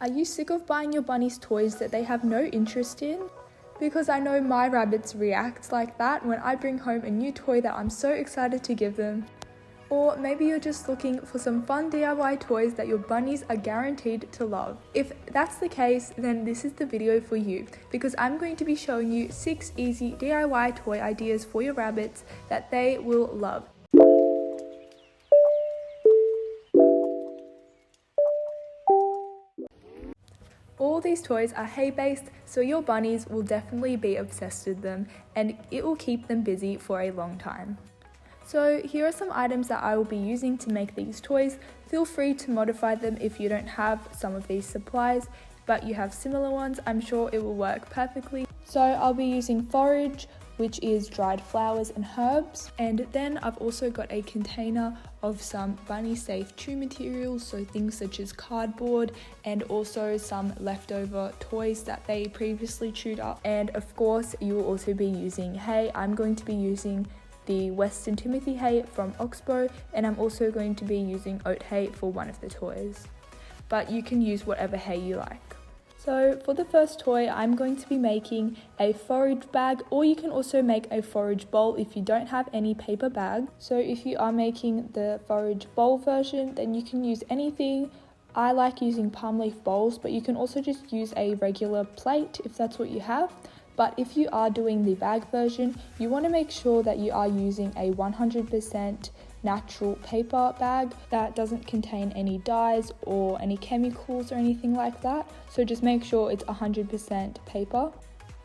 Are you sick of buying your bunnies toys that they have no interest in? Because I know my rabbits react like that when I bring home a new toy that I'm so excited to give them. Or maybe you're just looking for some fun DIY toys that your bunnies are guaranteed to love. If that's the case, then this is the video for you, because I'm going to be showing you 6 easy DIY toy ideas for your rabbits that they will love. All these toys are hay-based, so your bunnies will definitely be obsessed with them and it will keep them busy for a long time. So here are some items that I will be using to make these toys. Feel free to modify them if you don't have some of these supplies, but you have similar ones, I'm sure it will work perfectly. So I'll be using Forage, which is dried flowers and herbs, and then I've also got a container of some bunny safe chew materials, so things such as cardboard and also some leftover toys that they previously chewed up. And of course you will also be using hay. I'm going to be using the Western Timothy hay from Oxbow, and I'm also going to be using oat hay for one of the toys, but you can use whatever hay you like. So for the first toy, I'm going to be making a forage bag, or you can also make a forage bowl if you don't have any paper bag. So if you are making the forage bowl version, then you can use anything. I like using palm leaf bowls, but you can also just use a regular plate if that's what you have. But if you are doing the bag version, you want to make sure that you are using a 100% natural paper bag that doesn't contain any dyes or any chemicals or anything like that. So just make sure it's 100% paper.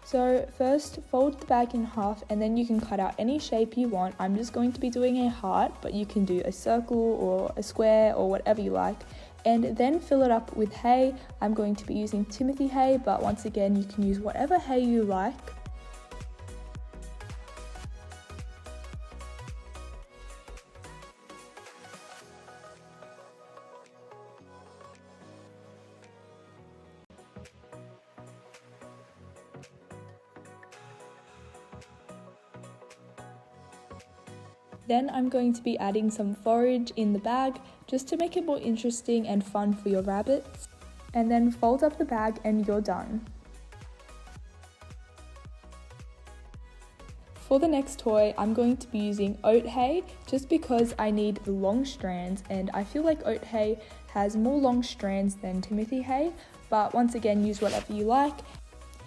So first fold the bag in half and then you can cut out any shape you want. I'm just going to be doing a heart, but you can do a circle or a square or whatever you like. And then fill it up with hay. I'm going to be using Timothy hay, but once again you can use whatever hay you like. Then I'm going to be adding some forage in the bag just to make it more interesting and fun for your rabbits. And then fold up the bag and you're done. For the next toy, I'm going to be using oat hay just because I need the long strands, and I feel like oat hay has more long strands than Timothy hay, but once again use whatever you like.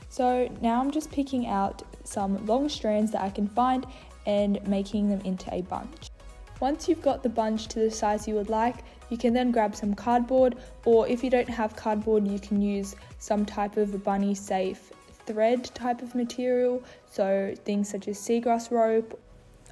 So now I'm just picking out some long strands that I can find and making them into a bunch. Once you've got the bunch to the size you would like, you can then grab some cardboard, or if you don't have cardboard, you can use some type of bunny safe thread type of material, so things such as seagrass rope.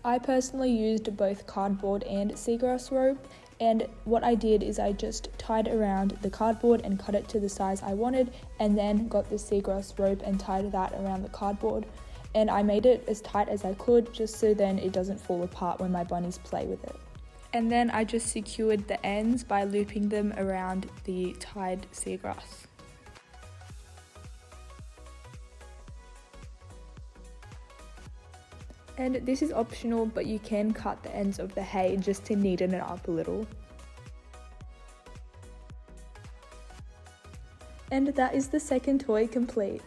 I personally used both cardboard and seagrass rope, and what I did is I just tied around the cardboard and cut it to the size I wanted, and then got the seagrass rope and tied that around the cardboard. And I made it as tight as I could just so then it doesn't fall apart when my bunnies play with it. And then I just secured the ends by looping them around the tied seagrass. And this is optional, but you can cut the ends of the hay just to neaten it up a little. And that is the second toy complete.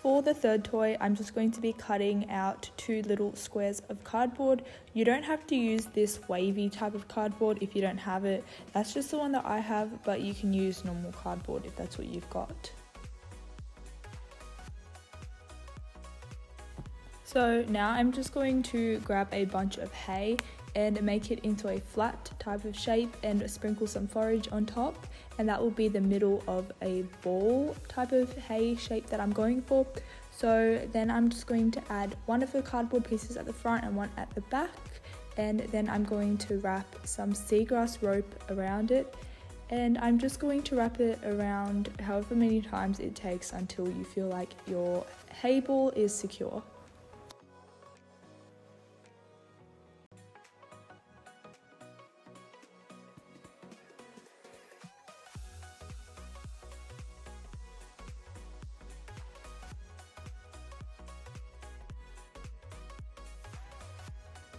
For the third toy, I'm just going to be cutting out 2 little squares of cardboard. You don't have to use this wavy type of cardboard if you don't have it. That's just the one that I have, but you can use normal cardboard if that's what you've got. So now I'm just going to grab a bunch of hay and make it into a flat type of shape and sprinkle some forage on top, and that will be the middle of a ball type of hay shape that I'm going for. So then I'm just going to add one of the cardboard pieces at the front and one at the back, and then I'm going to wrap some seagrass rope around it, and I'm just going to wrap it around however many times it takes until you feel like your hay ball is secure.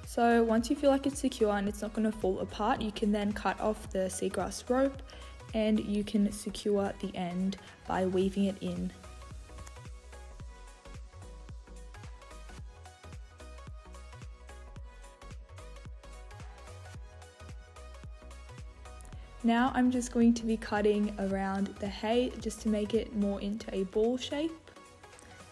So once you feel like it's secure and it's not going to fall apart, you can then cut off the seagrass rope and you can secure the end by weaving it in. Now I'm just going to be cutting around the hay just to make it more into a ball shape.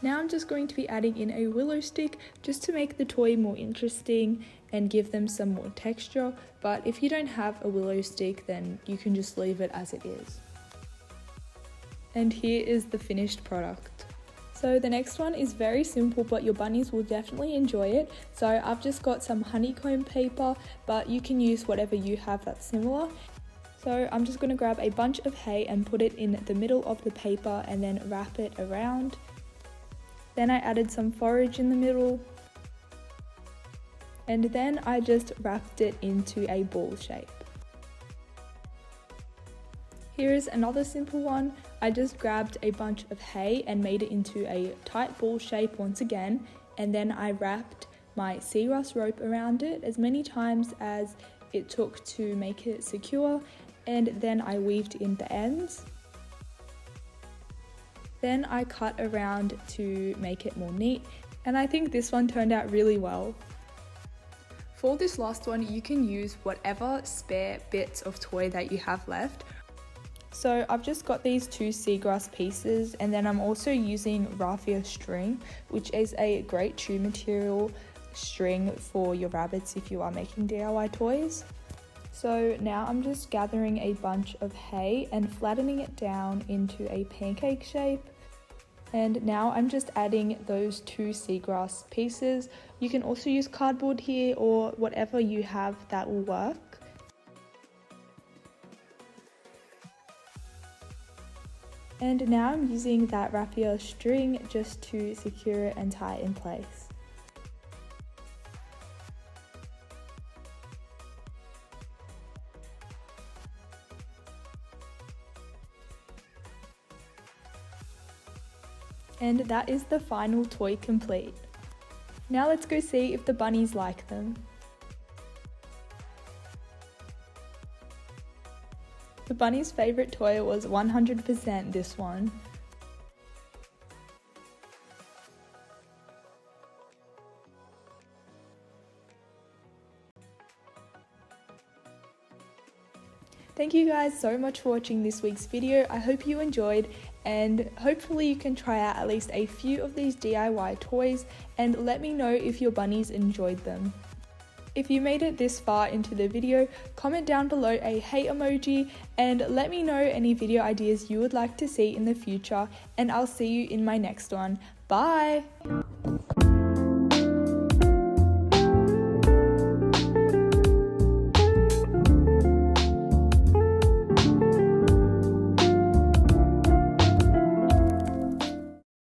Now I'm just going to be adding in a willow stick just to make the toy more interesting and give them some more texture, but if you don't have a willow stick then you can just leave it as it is. And here is the finished product. So the next one is very simple, but your bunnies will definitely enjoy it. So I've just got some honeycomb paper, but you can use whatever you have that's similar. So I'm just going to grab a bunch of hay and put it in the middle of the paper and then wrap it around. Then I added some forage in the middle. And then I just wrapped it into a ball shape. Here is another simple one. I just grabbed a bunch of hay and made it into a tight ball shape once again. And then I wrapped my seagrass rope around it as many times as it took to make it secure. And then I weaved in the ends. Then I cut around to make it more neat, and I think this one turned out really well. For this last one, you can use whatever spare bits of toy that you have left. So I've just got these 2 seagrass pieces, and then I'm also using raffia string, which is a great chew material string for your rabbits if you are making DIY toys. So now I'm just gathering a bunch of hay and flattening it down into a pancake shape. And now I'm just adding those 2 seagrass pieces. You can also use cardboard here or whatever you have that will work. And now I'm using that raffia string just to secure it and tie it in place. And that is the final toy complete. Now let's go see if the bunnies like them. The bunny's favourite toy was 100% this one. Thank you guys so much for watching this week's video. I hope you enjoyed, and hopefully you can try out at least a few of these DIY toys and let me know if your bunnies enjoyed them. If you made it this far into the video, comment down below a hate emoji and let me know any video ideas you would like to see in the future, and I'll see you in my next one. Bye!